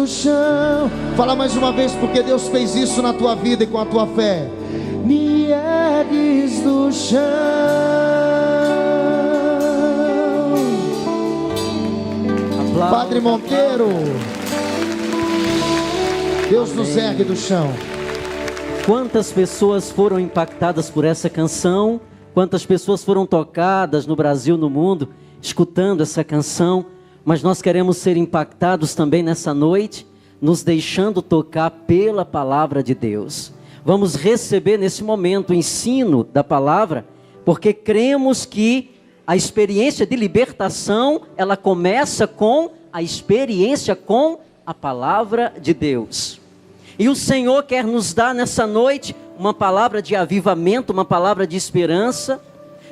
do chão. Fala mais uma vez, porque Deus fez isso na tua vida e com a tua fé. Me ergues do chão. Padre Monteiro, Deus nos ergue do chão. Quantas pessoas foram impactadas por essa canção? Quantas pessoas foram tocadas no Brasil, no mundo, escutando essa canção? Mas nós queremos ser impactados também nessa noite, nos deixando tocar pela palavra de Deus. Vamos receber nesse momento o ensino da palavra, porque cremos que a experiência de libertação, ela começa com a experiência com a palavra de Deus. E o Senhor quer nos dar nessa noite uma palavra de avivamento, uma palavra de esperança,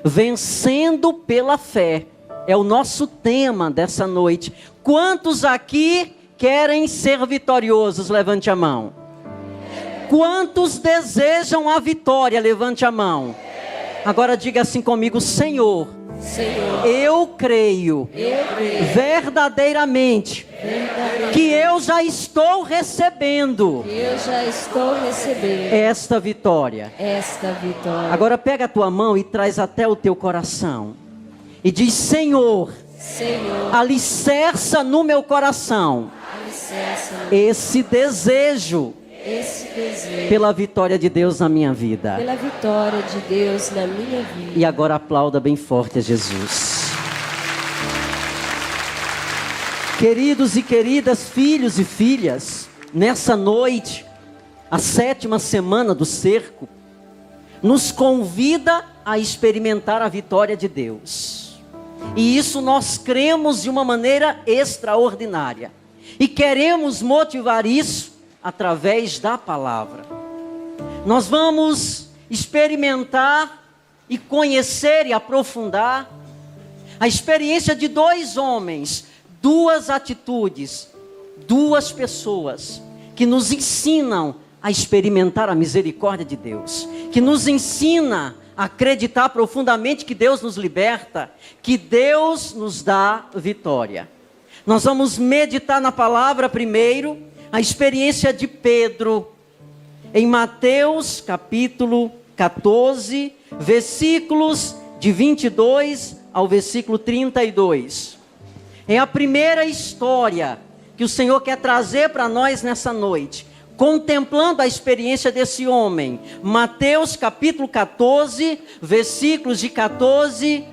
vencendo pela fé. É o nosso tema dessa noite. Quantos aqui querem ser vitoriosos? Levante a mão. Quantos desejam a vitória? Levante a mão. Agora diga assim comigo: Senhor, eu creio verdadeiramente que eu já estou recebendo esta vitória. Agora pega a tua mão e traz até o teu coração e diz: Senhor, alicerça no meu coração esse desejo pela vitória de Deus na minha vida. E agora aplauda bem forte a Jesus. Queridos e queridas, filhos e filhas, nessa noite, a 7ª semana do cerco, nos convida a experimentar a vitória de Deus. E isso nós cremos de uma maneira extraordinária. E queremos motivar isso através da palavra. Nós vamos experimentar e conhecer e aprofundar a experiência de 2 homens, 2 atitudes, 2 pessoas que nos ensinam a experimentar a misericórdia de Deus, que nos ensina a acreditar profundamente que Deus nos liberta, que Deus nos dá vitória. Nós vamos meditar na palavra primeiro, a experiência de Pedro, em Mateus capítulo 14, versículos de 22 ao versículo 32. É a primeira história que o Senhor quer trazer para nós nessa noite, contemplando a experiência desse homem. Mateus capítulo 14, versículos de 14,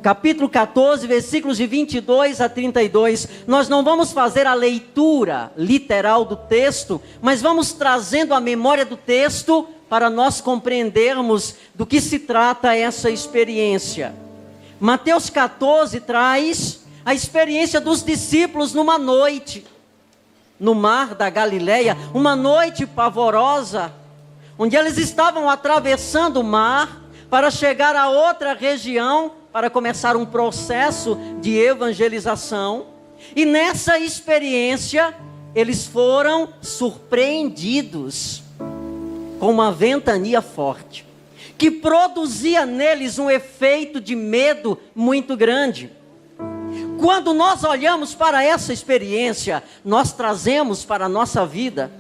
capítulo 14, versículos de 22 a 32, nós não vamos fazer a leitura literal do texto, mas vamos trazendo a memória do texto para nós compreendermos do que se trata essa experiência. Mateus 14 traz a experiência dos discípulos numa noite, no mar da Galileia, uma noite pavorosa, onde eles estavam atravessando o mar para chegar a outra região, para começar um processo de evangelização. E nessa experiência, eles foram surpreendidos com uma ventania forte, que produzia neles um efeito de medo muito grande. Quando nós olhamos para essa experiência, nós trazemos para a nossa vida.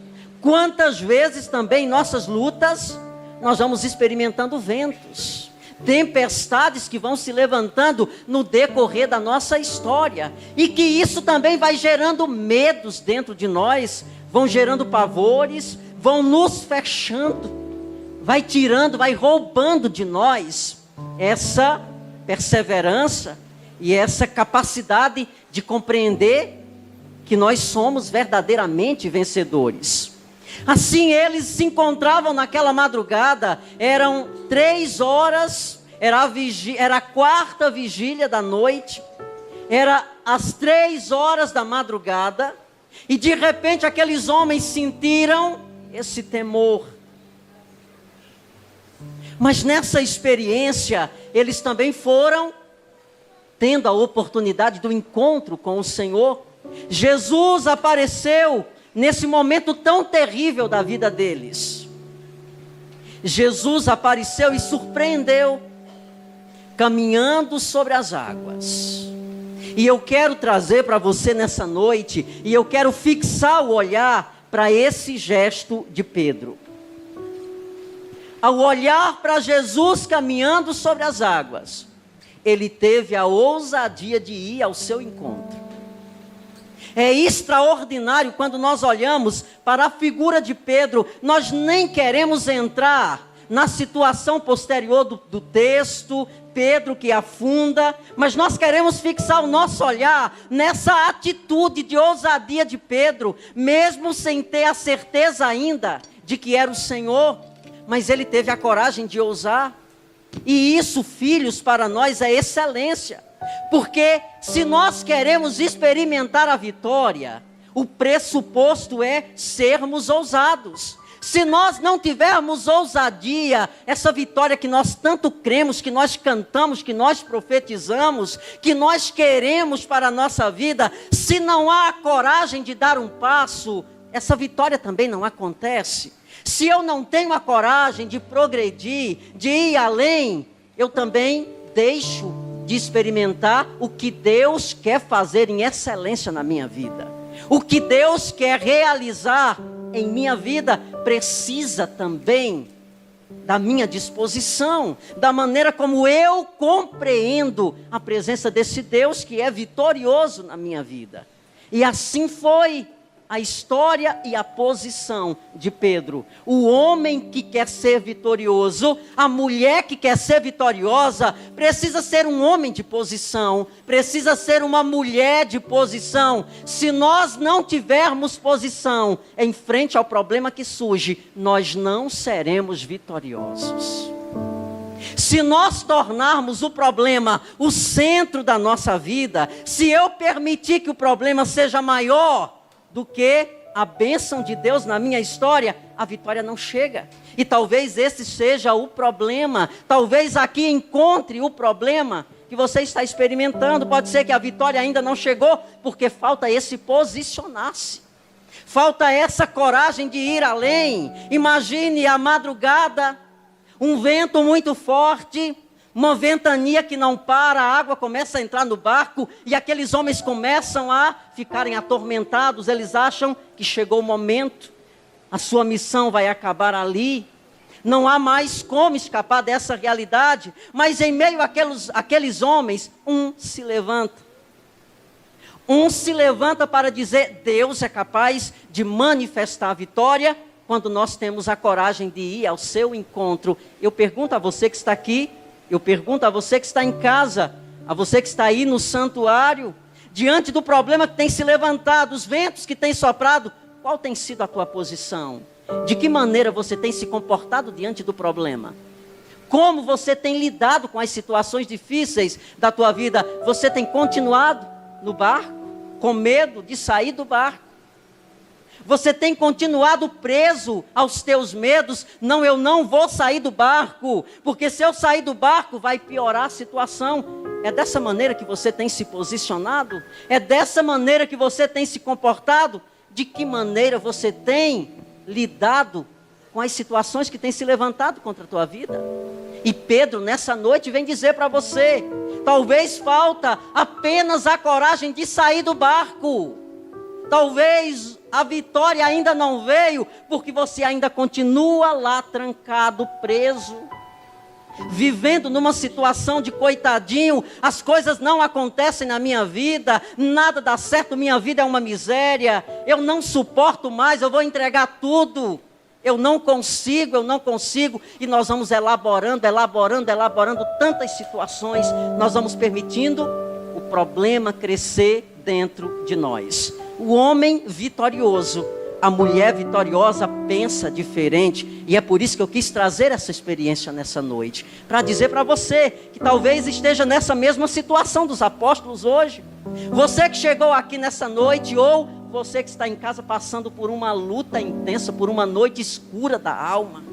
Quantas vezes também em nossas lutas, nós vamos experimentando ventos, tempestades que vão se levantando no decorrer da nossa história, e que isso também vai gerando medos dentro de nós, vão gerando pavores, vão nos fechando, vai tirando, vai roubando de nós essa perseverança e essa capacidade de compreender que nós somos verdadeiramente vencedores. Assim eles se encontravam naquela madrugada, eram 3 horas, era a 4ª vigília da noite, era às 3 horas da madrugada, e de repente aqueles homens sentiram esse temor. Mas nessa experiência, eles também foram tendo a oportunidade do encontro com o Senhor. Jesus apareceu nesse momento tão terrível da vida deles. Jesus apareceu e surpreendeu, caminhando sobre as águas. E eu quero trazer para você nessa noite, e eu quero fixar o olhar para esse gesto de Pedro. Ao olhar para Jesus caminhando sobre as águas, ele teve a ousadia de ir ao seu encontro. É extraordinário quando nós olhamos para a figura de Pedro, nós nem queremos entrar na situação posterior do texto, Pedro que afunda, mas nós queremos fixar o nosso olhar nessa atitude de ousadia de Pedro, mesmo sem ter a certeza ainda de que era o Senhor, mas ele teve a coragem de ousar. E isso, filhos, para nós é excelência, porque se nós queremos experimentar a vitória, o pressuposto é sermos ousados. Se nós não tivermos ousadia, essa vitória que nós tanto cremos, que nós cantamos, que nós profetizamos, que nós queremos para a nossa vida, se não há a coragem de dar um passo, essa vitória também não acontece. Se eu não tenho a coragem de progredir, de ir além, eu também deixo de experimentar o que Deus quer fazer em excelência na minha vida. O que Deus quer realizar em minha vida precisa também da minha disposição, da maneira como eu compreendo a presença desse Deus que é vitorioso na minha vida. E assim foi a história e a posição de Pedro. O homem que quer ser vitorioso, a mulher que quer ser vitoriosa, precisa ser um homem de posição, precisa ser uma mulher de posição. Se nós não tivermos posição em frente ao problema que surge, nós não seremos vitoriosos. Se nós tornarmos o problema o centro da nossa vida, se eu permitir que o problema seja maior do que a bênção de Deus na minha história, a vitória não chega. E talvez esse seja o problema. Talvez aqui encontre o problema que você está experimentando. Pode ser que a vitória ainda não chegou, porque falta esse posicionar-se. Falta essa coragem de ir além. Imagine a madrugada, um vento muito forte, uma ventania que não para, a água começa a entrar no barco e aqueles homens começam a ficarem atormentados. Eles acham que chegou o momento, a sua missão vai acabar ali, não há mais como escapar dessa realidade. Mas em meio àqueles homens, um se levanta. Um se levanta para dizer: Deus é capaz de manifestar a vitória quando nós temos a coragem de ir ao seu encontro. Eu pergunto a você que está aqui, eu pergunto a você que está em casa, a você que está aí no santuário, diante do problema que tem se levantado, os ventos que têm soprado, qual tem sido a tua posição? De que maneira você tem se comportado diante do problema? Como você tem lidado com as situações difíceis da tua vida? Você tem continuado no barco, com medo de sair do barco? Você tem continuado preso aos teus medos? Não, eu não vou sair do barco, porque se eu sair do barco vai piorar a situação. É dessa maneira que você tem se posicionado? É dessa maneira que você tem se comportado? De que maneira você tem lidado com as situações que têm se levantado contra a tua vida? E Pedro nessa noite vem dizer para você, talvez falta apenas a coragem de sair do barco. Talvez a vitória ainda não veio, porque você ainda continua lá trancado, preso, vivendo numa situação de coitadinho. As coisas não acontecem na minha vida, nada dá certo, minha vida é uma miséria, eu não suporto mais, eu vou entregar tudo, eu não consigo, e nós vamos elaborando tantas situações, nós vamos permitindo o problema crescer dentro de nós. O homem vitorioso, a mulher vitoriosa pensa diferente, e é por isso que eu quis trazer essa experiência nessa noite, para dizer para você que talvez esteja nessa mesma situação dos apóstolos hoje. Você que chegou aqui nessa noite, ou você que está em casa passando por uma luta intensa, por uma noite escura da alma,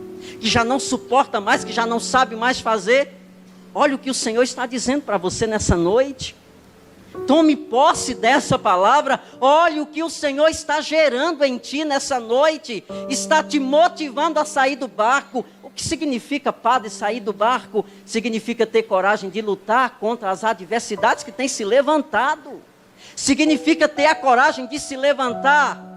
que já não suporta mais, que já não sabe mais fazer, olha o que o Senhor está dizendo para você nessa noite. Tome posse dessa palavra. Olhe o que o Senhor está gerando em ti nessa noite. Está te motivando a sair do barco. O que significa, padre, sair do barco? Significa ter coragem de lutar contra as adversidades que têm se levantado. Significa ter a coragem de se levantar.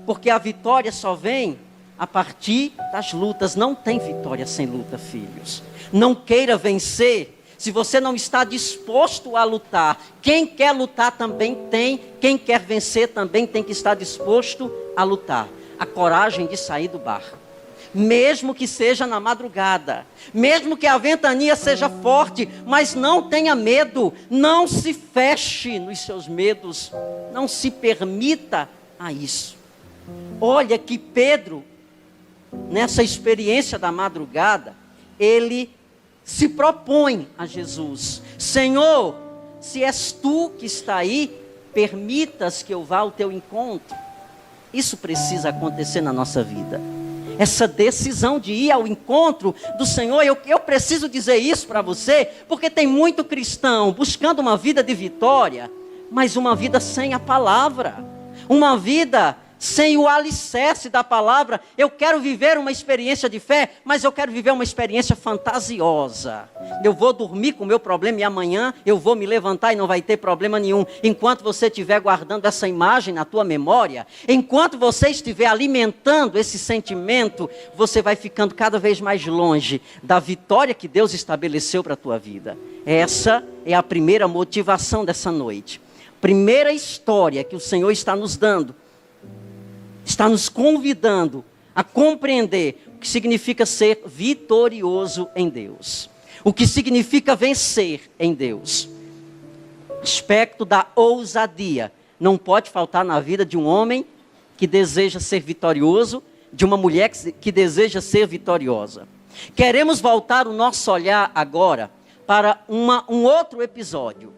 Porque a vitória só vem a partir das lutas. Não tem vitória sem luta, filhos. Não queira vencer se você não está disposto a lutar. Quem quer lutar também tem. Quem quer vencer também tem que estar disposto a lutar. A coragem de sair do barco. Mesmo que seja na madrugada. Mesmo que a ventania seja forte. Mas não tenha medo. Não se feche nos seus medos. Não se permita a isso. Olha que Pedro, nessa experiência da madrugada, ele se propõe a Jesus. Senhor, se és tu que está aí, permitas que eu vá ao teu encontro. Isso precisa acontecer na nossa vida. Essa decisão de ir ao encontro do Senhor. Eu preciso dizer isso para você, porque tem muito cristão buscando uma vida de vitória, mas uma vida sem a palavra. Uma vida sem o alicerce da palavra. Eu quero viver uma experiência de fé, mas eu quero viver uma experiência fantasiosa. Eu vou dormir com o meu problema e amanhã eu vou me levantar e não vai ter problema nenhum. Enquanto você estiver guardando essa imagem na tua memória, enquanto você estiver alimentando esse sentimento, você vai ficando cada vez mais longe da vitória que Deus estabeleceu para a tua vida. Essa é a primeira motivação dessa noite. Primeira história que o Senhor está nos dando. Está nos convidando a compreender o que significa ser vitorioso em Deus. O que significa vencer em Deus. Aspecto da ousadia. Não pode faltar na vida de um homem que deseja ser vitorioso, de uma mulher que deseja ser vitoriosa. Queremos voltar o nosso olhar agora para um outro episódio.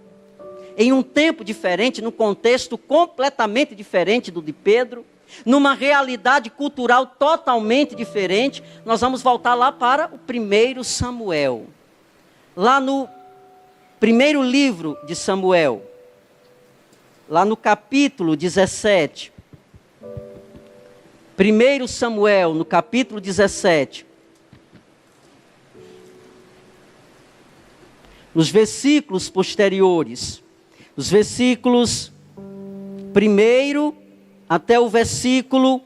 Em um tempo diferente, num contexto completamente diferente do de Pedro, numa realidade cultural totalmente diferente, nós vamos voltar lá para o 1 Samuel. Lá no primeiro livro de Samuel, lá no capítulo 17. 1 Samuel, no capítulo 17. Nos versículos posteriores, os versículos 1 até o versículo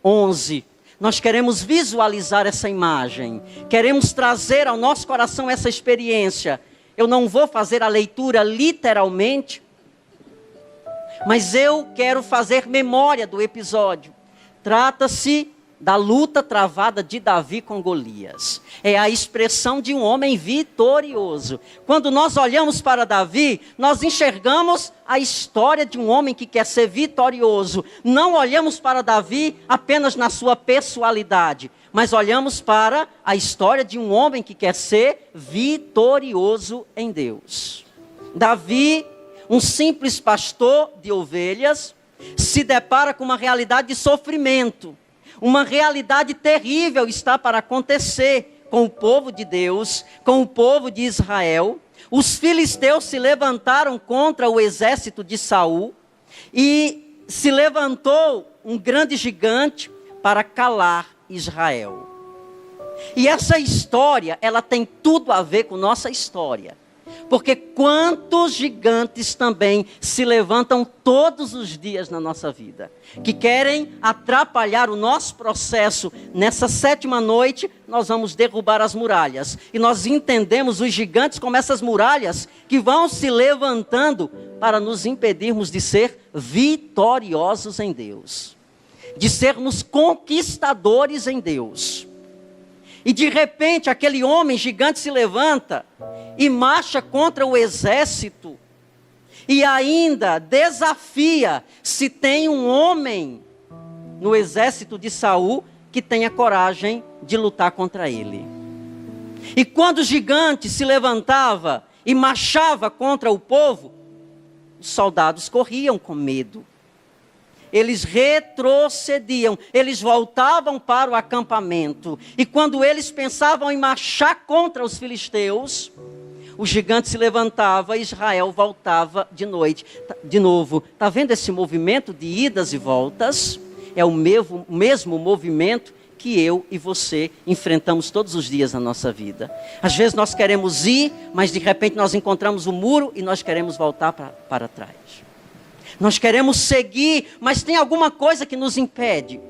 11. Nós queremos visualizar essa imagem. Queremos trazer ao nosso coração essa experiência. Eu não vou fazer a leitura literalmente, mas eu quero fazer memória do episódio. Trata-se da luta travada de Davi com Golias. É a expressão de um homem vitorioso. Quando nós olhamos para Davi, nós enxergamos a história de um homem que quer ser vitorioso. Não olhamos para Davi apenas na sua pessoalidade, mas olhamos para a história de um homem que quer ser vitorioso em Deus. Davi, um simples pastor de ovelhas, se depara com uma realidade de sofrimento. Uma realidade terrível está para acontecer com o povo de Deus, com o povo de Israel. Os filisteus se levantaram contra o exército de Saul e se levantou um grande gigante para calar Israel. E essa história, ela tem tudo a ver com nossa história. Porque quantos gigantes também se levantam todos os dias na nossa vida, que querem atrapalhar o nosso processo. Nessa 7ª noite, nós vamos derrubar as muralhas. E nós entendemos os gigantes como essas muralhas que vão se levantando para nos impedirmos de ser vitoriosos em Deus. De sermos conquistadores em Deus. E de repente aquele homem gigante se levanta e marcha contra o exército. E ainda desafia se tem um homem no exército de Saul que tenha coragem de lutar contra ele. E quando o gigante se levantava e marchava contra o povo, os soldados corriam com medo. Eles retrocediam, eles voltavam para o acampamento. E quando eles pensavam em marchar contra os filisteus, o gigante se levantava e Israel voltava de noite. De novo, está vendo esse movimento de idas e voltas? É o mesmo movimento que eu e você enfrentamos todos os dias na nossa vida. Às vezes nós queremos ir, mas de repente nós encontramos um muro e nós queremos voltar para trás. Nós queremos seguir, mas tem alguma coisa que nos impede.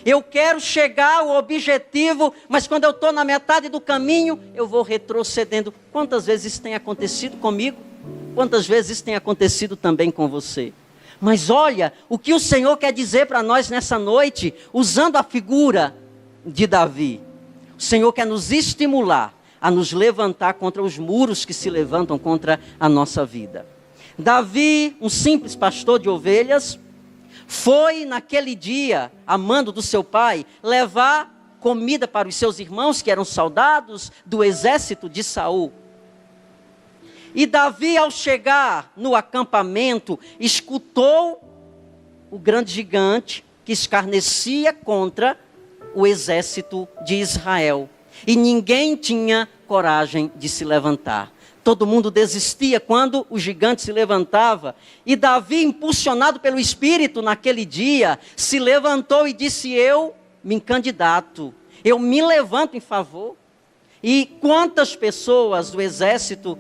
Eu quero chegar ao objetivo, mas quando eu estou na metade do caminho, eu vou retrocedendo. Quantas vezes isso tem acontecido comigo? Quantas vezes isso tem acontecido também com você? Mas olha, o que o Senhor quer dizer para nós nessa noite, usando a figura de Davi. O Senhor quer nos estimular a nos levantar contra os muros que se levantam contra a nossa vida. Davi, um simples pastor de ovelhas, foi naquele dia, amando do seu pai, levar comida para os seus irmãos, que eram soldados do exército de Saul. E Davi, ao chegar no acampamento, escutou o grande gigante que escarnecia contra o exército de Israel. E ninguém tinha coragem de se levantar. Todo mundo desistia quando o gigante se levantava. E Davi, impulsionado pelo Espírito naquele dia, se levantou e disse: eu me candidato, eu me levanto em favor. E quantas pessoas do exército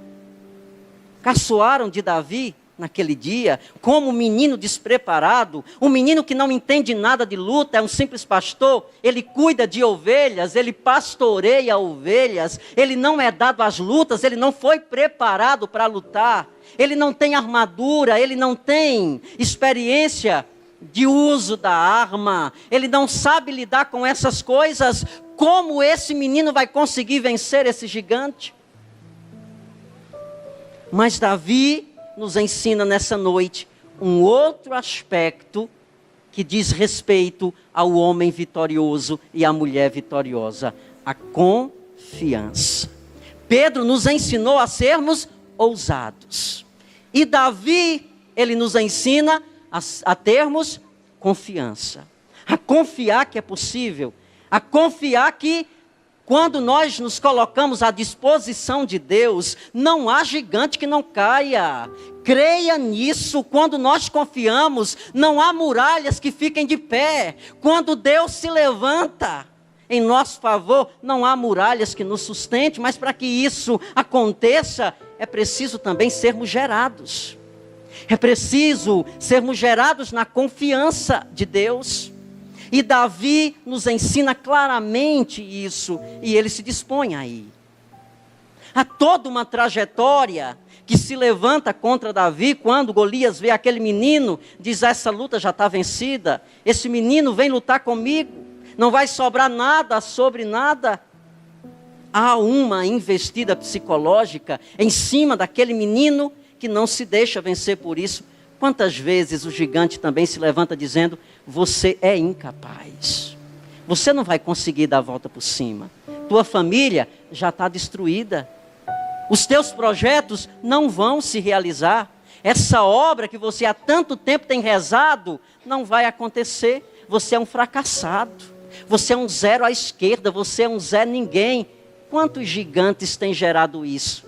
caçoaram de Davi naquele dia, como um menino despreparado, um menino que não entende nada de luta, é um simples pastor, ele cuida de ovelhas, ele pastoreia ovelhas, ele não é dado às lutas, ele não foi preparado para lutar, ele não tem armadura, ele não tem experiência de uso da arma, ele não sabe lidar com essas coisas. Como esse menino vai conseguir vencer esse gigante? Mas Davi nos ensina nessa noite um outro aspecto que diz respeito ao homem vitorioso e à mulher vitoriosa: a confiança. Pedro nos ensinou a sermos ousados. E Davi, ele nos ensina a termos confiança. A confiar que é possível. A confiar que quando nós nos colocamos à disposição de Deus, não há gigante que não caia. Creia nisso. Quando nós confiamos, não há muralhas que fiquem de pé. Quando Deus se levanta em nosso favor, não há muralhas que nos sustentem. Mas para que isso aconteça, é preciso também sermos gerados. É preciso sermos gerados na confiança de Deus. E Davi nos ensina claramente isso, e ele se dispõe a ir. Há toda uma trajetória que se levanta contra Davi, quando Golias vê aquele menino, diz: essa luta já está vencida, esse menino vem lutar comigo, não vai sobrar nada sobre nada. Há uma investida psicológica em cima daquele menino que não se deixa vencer por isso. Quantas vezes o gigante também se levanta dizendo: você é incapaz, você não vai conseguir dar a volta por cima, tua família já está destruída, os teus projetos não vão se realizar, essa obra que você há tanto tempo tem rezado não vai acontecer, você é um fracassado, você é um zero à esquerda, você é um Zé Ninguém. Quantos gigantes têm gerado isso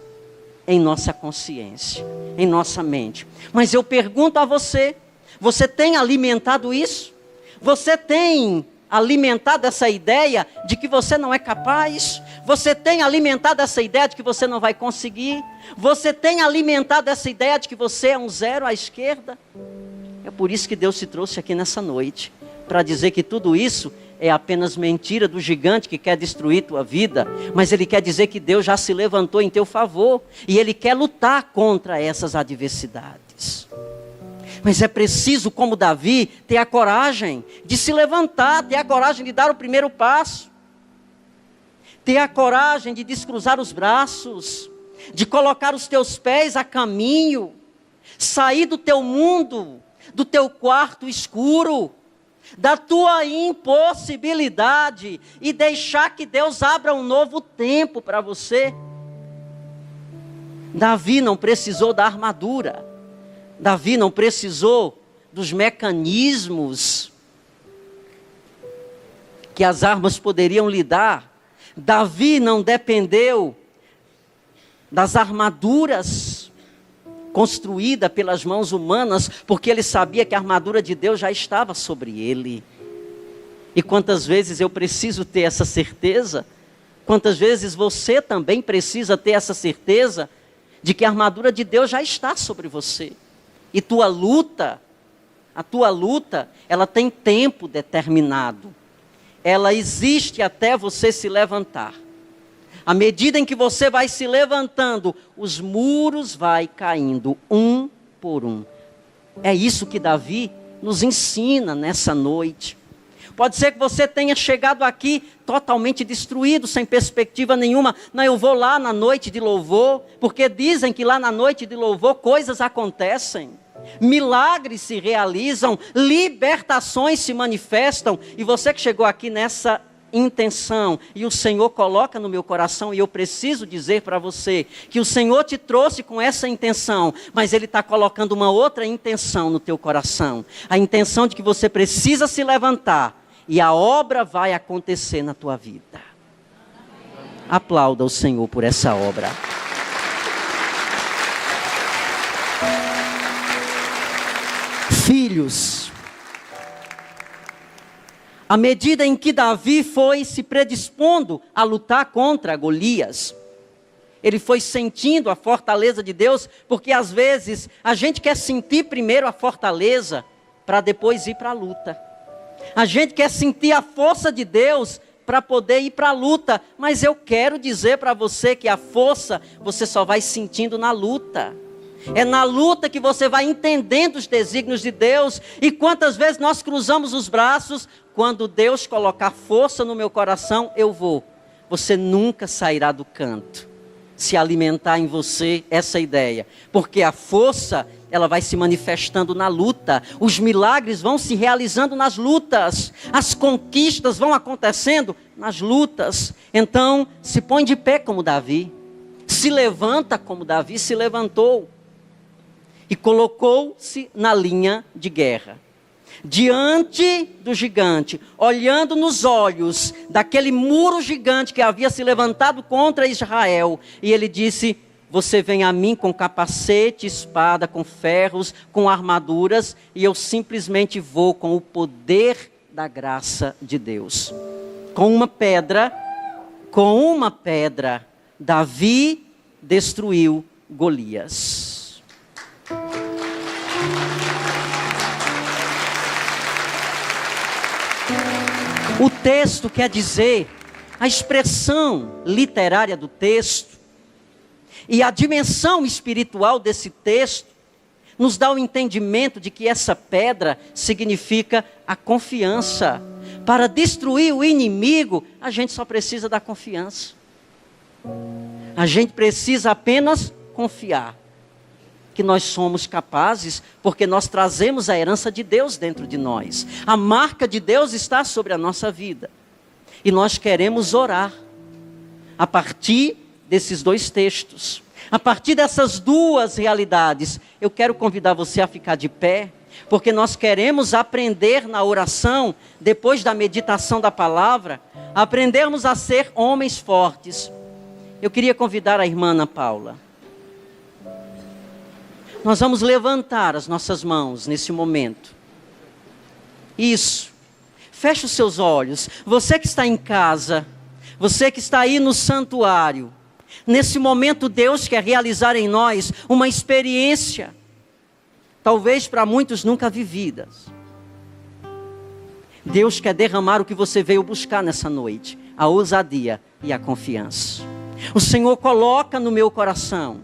em nossa consciência, em nossa mente? Mas eu pergunto a você: você tem alimentado isso? Você tem alimentado essa ideia de que você não é capaz? Você tem alimentado essa ideia de que você não vai conseguir? Você tem alimentado essa ideia de que você é um zero à esquerda? É por isso que Deus te trouxe aqui nessa noite, para dizer que tudo isso é apenas mentira do gigante que quer destruir tua vida, mas ele quer dizer que Deus já se levantou em teu favor, e ele quer lutar contra essas adversidades. Mas é preciso, como Davi, ter a coragem de se levantar, ter a coragem de dar o primeiro passo, ter a coragem de descruzar os braços, de colocar os teus pés a caminho, sair do teu mundo, do teu quarto escuro, da tua impossibilidade, e deixar que Deus abra um novo tempo para você. Davi não precisou da armadura, Davi não precisou dos mecanismos que as armas poderiam lhe dar. Davi não dependeu das armaduras construídas pelas mãos humanas, porque ele sabia que a armadura de Deus já estava sobre ele. E quantas vezes eu preciso ter essa certeza? Quantas vezes você também precisa ter essa certeza de que a armadura de Deus já está sobre você? E a tua luta, ela tem tempo determinado. Ela existe até você se levantar. À medida em que você vai se levantando, os muros vai caindo um por um. É isso que Davi nos ensina nessa noite. Pode ser que você tenha chegado aqui totalmente destruído, sem perspectiva nenhuma. Não, eu vou lá na noite de louvor, porque dizem que lá na noite de louvor coisas acontecem. Milagres se realizam, libertações se manifestam. E você que chegou aqui nessa intenção, e o Senhor coloca no meu coração, e eu preciso dizer para você, que o Senhor te trouxe com essa intenção, mas Ele está colocando uma outra intenção no teu coração. A intenção de que você precisa se levantar, e a obra vai acontecer na tua vida. Aplauda o Senhor por essa obra. Filhos, à medida em que Davi foi se predispondo a lutar contra Golias, ele foi sentindo a fortaleza de Deus, porque às vezes a gente quer sentir primeiro a fortaleza, para depois ir para a luta. A gente quer sentir a força de Deus para poder ir para a luta, mas eu quero dizer para você que a força você só vai sentindo na luta. É na luta que você vai entendendo os desígnios de Deus. E quantas vezes nós cruzamos os braços, quando Deus colocar força no meu coração, eu vou. Você nunca sairá do canto, se alimentar em você essa ideia, porque a força, ela vai se manifestando na luta, os milagres vão se realizando nas lutas, as conquistas vão acontecendo nas lutas. Então, se põe de pé como Davi, se levanta como Davi se levantou, e colocou-se na linha de guerra, diante do gigante, olhando nos olhos daquele muro gigante que havia se levantado contra Israel, e ele disse: você vem a mim com capacete, espada, com ferros, com armaduras, e eu simplesmente vou com o poder da graça de Deus. Com uma pedra, Davi destruiu Golias. O texto quer dizer, a expressão literária do texto e a dimensão espiritual desse texto nos dá o entendimento de que essa pedra significa a confiança. Para destruir o inimigo, a gente só precisa da confiança. A gente precisa apenas confiar que nós somos capazes, porque nós trazemos a herança de Deus dentro de nós. A marca de Deus está sobre a nossa vida. E nós queremos orar a partir desses dois textos. A partir dessas duas realidades, eu quero convidar você a ficar de pé, porque nós queremos aprender na oração, depois da meditação da palavra, aprendermos a ser homens fortes. Eu queria convidar a irmã Ana Paula. Nós vamos levantar as nossas mãos nesse momento. Isso. Feche os seus olhos. Você que está em casa, você que está aí no santuário, nesse momento Deus quer realizar em nós uma experiência, talvez para muitos nunca vividas. Deus quer derramar o que você veio buscar nessa noite, a ousadia e a confiança. O Senhor coloca no meu coração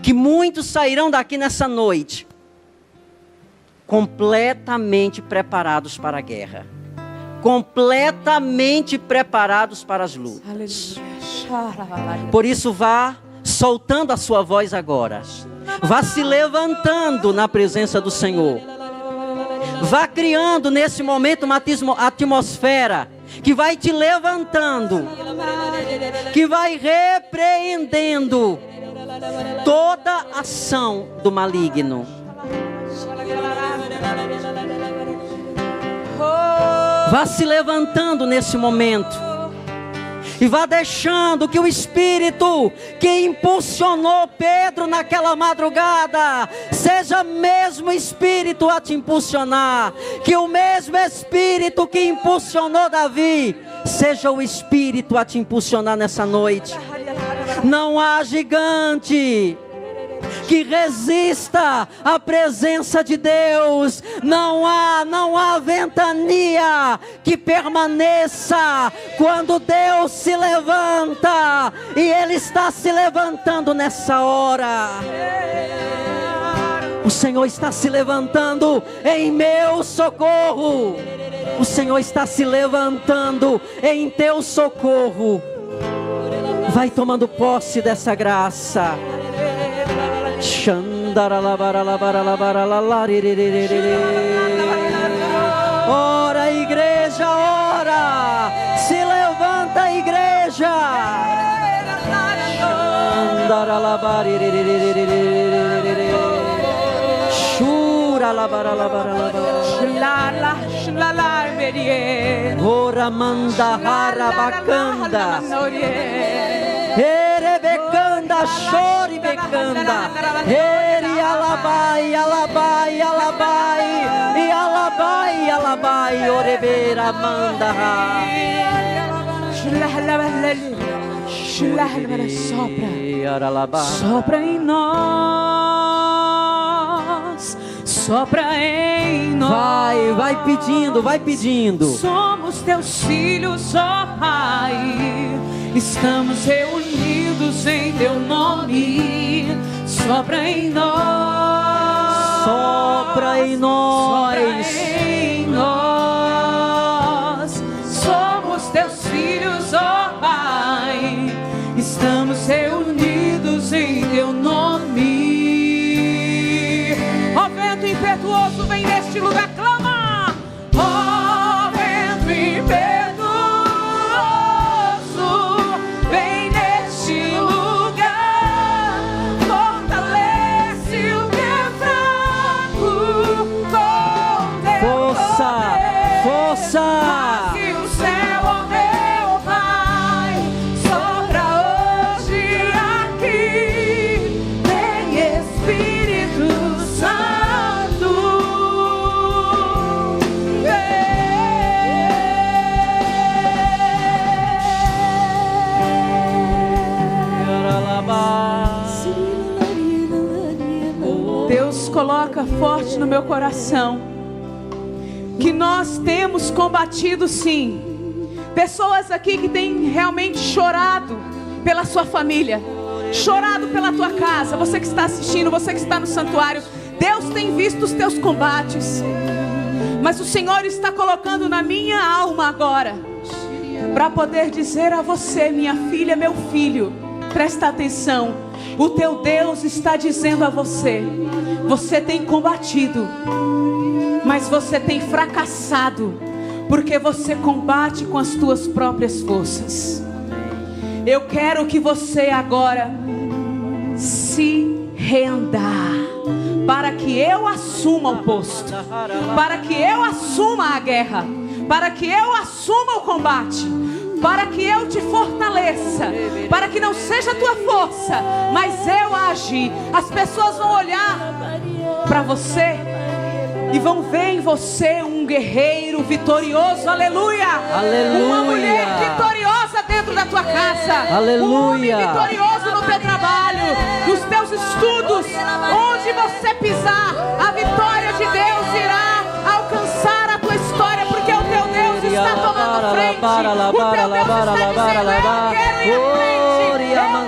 que muitos sairão daqui nessa noite completamente preparados para a guerra, completamente preparados para as lutas. Por isso, vá soltando a sua voz agora, vá se levantando na presença do Senhor, vá criando nesse momento uma atmosfera que vai te levantando, que vai repreendendo toda ação do maligno. Vá se levantando nesse momento E vá deixando que o Espírito que impulsionou Pedro naquela madrugada, seja o mesmo Espírito a te impulsionar. Que o mesmo Espírito que impulsionou Davi, seja o Espírito a te impulsionar nessa noite. Não há gigante que resista à presença de Deus. Não há ventania que permaneça quando Deus se levanta. E Ele está se levantando nessa hora. O Senhor está se levantando em meu socorro. O Senhor está se levantando em teu socorro. Vai tomando posse dessa graça. Ora, igreja, ora. Se levanta, igreja. Ora manda harabacanda. Erebecanda, chore becanda. Eri alabai, alabai, alabai. E alabai, alabai, orebeira manda. Sopra em nós. Sopra em nós. Vai pedindo, vai pedindo. Somos teus filhos, ó Pai. Estamos reunidos em teu nome. Sopra em nós. Sopra em nós. Sopra em nós. Somos teus filhos, ó Pai. Estamos reunidos em teu nome. Ó vento impetuoso, vem neste lugar, clama. Ó vento impetuoso, vem neste lugar. Fortalece o que é fraco com teu Força, poder. força. Rasgue o céu, ó meu Pai. Sopra hoje aqui. Vem Espírito Santo. Deus coloca forte no meu coração que nós temos combatido, sim. Pessoas aqui que têm realmente chorado pela sua família, chorado pela tua casa. Você que está assistindo, você que está no santuário, Deus tem visto os teus combates. Mas o Senhor está colocando na minha alma agora, para poder dizer a você, minha filha, meu filho, presta atenção. O teu Deus está dizendo a você: você tem combatido, mas você tem fracassado, porque você combate com as tuas próprias forças. Eu quero que você agora se renda, para que eu assuma o posto, para que eu assuma a guerra, para que eu assuma o combate, para que eu te fortaleça, para que não seja a tua força, mas eu agir. As pessoas vão olhar para você e vão ver em você um guerreiro vitorioso, aleluia. Aleluia. Uma mulher vitoriosa dentro da tua casa, Aleluia. um homem vitorioso no teu trabalho, nos teus estudos, onde você pisar, a vitória de Deus irá alcançar a tua história, porque o teu Deus está tomando frente. O teu Deus está dizendo: eu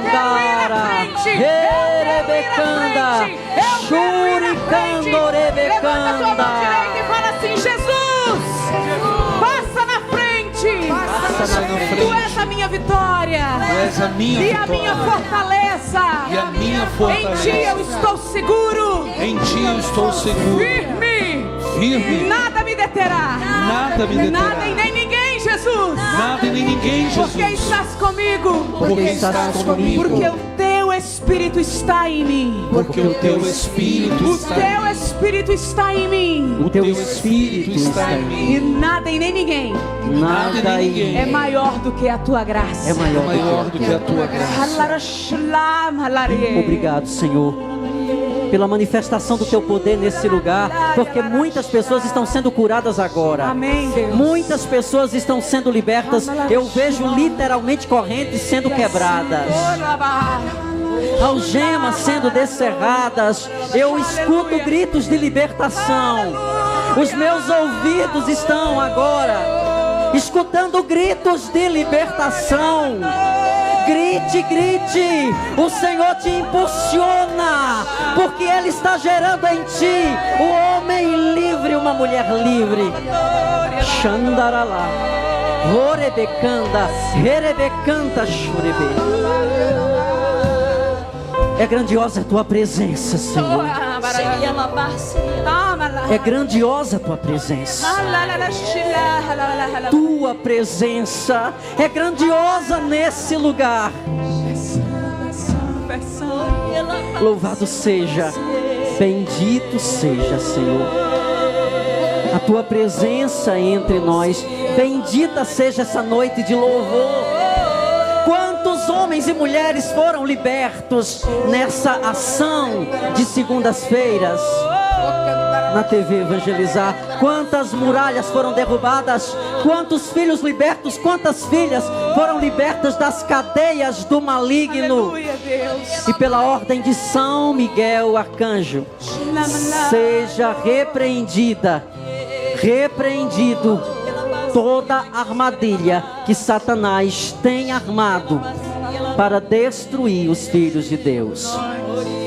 quero ir à frente, eu quero ir à frente, eu quero ir à frente, eu quero ir à frente. Levanta a tua mão direita e fala assim: Jesus, passa na frente. Passa na frente. Tu és a minha vitória. Tu és a minha e vitória. a minha fortaleza. E a minha fortaleza. Em ti eu estou seguro. Em ti eu estou seguro. Firme. Firme. Nada me deterá. Nada me deterá. Nada e nem ninguém, Jesus. Nada e nem ninguém, Jesus. Porque estás comigo. Porque estás comigo. Porque o teu Espírito está em mim. Porque o teu Espírito O está teu Espírito está em mim. O teu Espírito está em mim. E nada e nem ninguém Nada e é maior do que a tua graça. é maior, maior do que a tua graça. Obrigado, Senhor, pela manifestação do teu poder nesse lugar, porque muitas pessoas estão sendo curadas agora. Amém, Deus. Muitas pessoas estão sendo libertas. Eu vejo literalmente correntes sendo quebradas, algemas sendo descerradas. Eu escuto gritos de libertação. Os meus ouvidos estão agora escutando gritos de libertação. Grite, grite. O Senhor te impulsiona, porque Ele está gerando em ti um homem livre, uma mulher livre. Xandaralá, Orebecanda, Herebecanta, Xurebe. É grandiosa a tua presença, Senhor. É grandiosa a tua presença. Tua presença é grandiosa nesse lugar. Louvado seja, bendito seja, Senhor, a tua presença entre nós. Bendita seja essa noite de louvor. Quantos homens e mulheres foram libertos nessa ação de segundas-feiras na TV Evangelizar? Quantas muralhas foram derrubadas? Quantos filhos libertos? Quantas filhas foram libertas das cadeias do maligno? Aleluia, Deus. E pela ordem de São Miguel Arcanjo, seja repreendido toda armadilha que Satanás tem armado para destruir os filhos de Deus.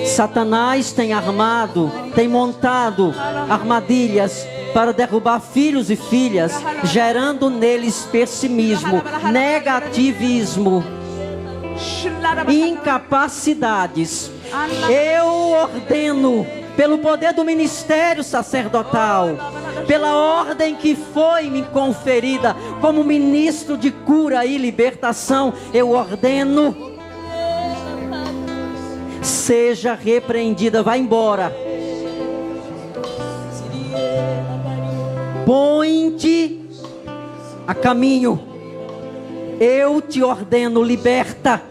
Satanás tem armado, tem montado armadilhas para derrubar filhos e filhas, gerando neles pessimismo, negativismo, incapacidades. Eu ordeno, pelo poder do ministério sacerdotal, pela ordem que foi me conferida como ministro de cura e libertação, eu ordeno: seja repreendida, vá embora. Põe-te a caminho. Eu te ordeno, liberta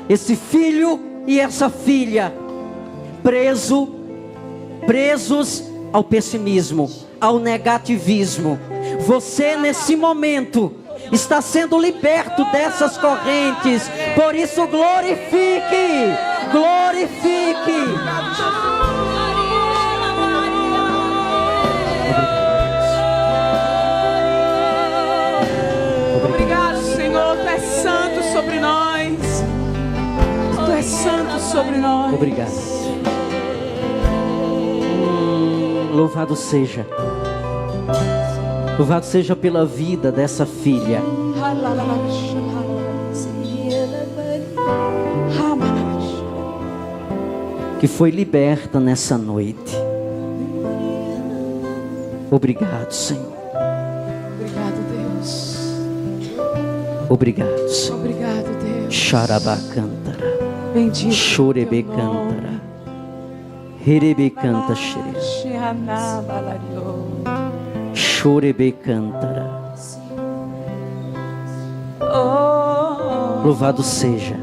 esse filho e essa filha presos ao pessimismo, ao negativismo. Você nesse momento está sendo liberto dessas correntes. Por isso glorifique. Obrigado, Senhor. Tu és santo sobre nós. Tu és santo sobre nós. Obrigado. Louvado seja. Louvado seja pela vida dessa filha que foi liberta nessa noite. Obrigado, Senhor. Obrigado, Deus. Obrigado, Senhor. Obrigado, Deus. Xarabacantara, Bendito. Chorebecantara, Herebecanta, Chorebecantara. Louvado seja.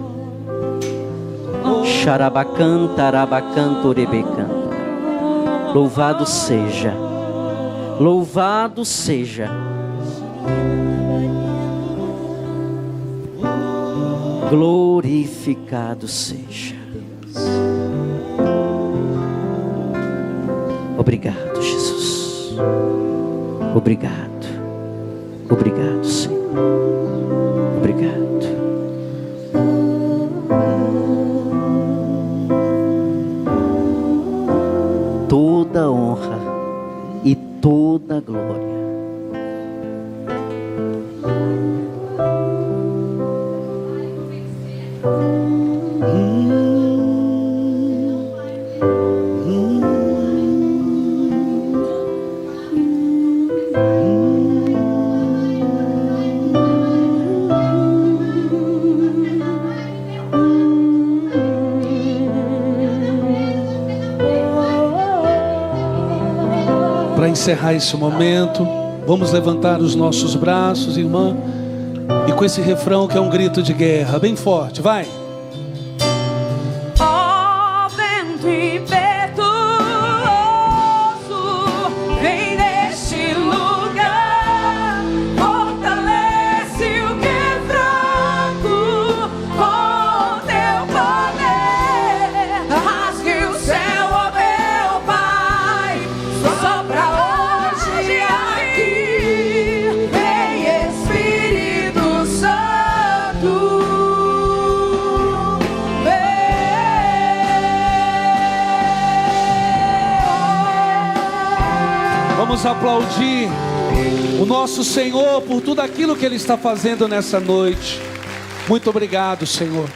Xarabacantarabacanta. Louvado seja. Louvado seja. Glorificado seja. Obrigado, Jesus. Obrigado. Obrigado, Senhor. Obrigado. Toda honra e toda glória encerrar esse momento, vamos levantar os nossos braços, irmã, e com esse refrão que é um grito de guerra, bem forte, vai. Ó vento impetuoso, vem neste lugar, fortalece o que é fraco com teu poder. Rasgue o céu, ó meu Pai, sopra hoje e aqui, vem Espírito Santo, Vamos aplaudir o nosso Senhor por tudo aquilo que Ele está fazendo nessa noite. Muito obrigado, Senhor.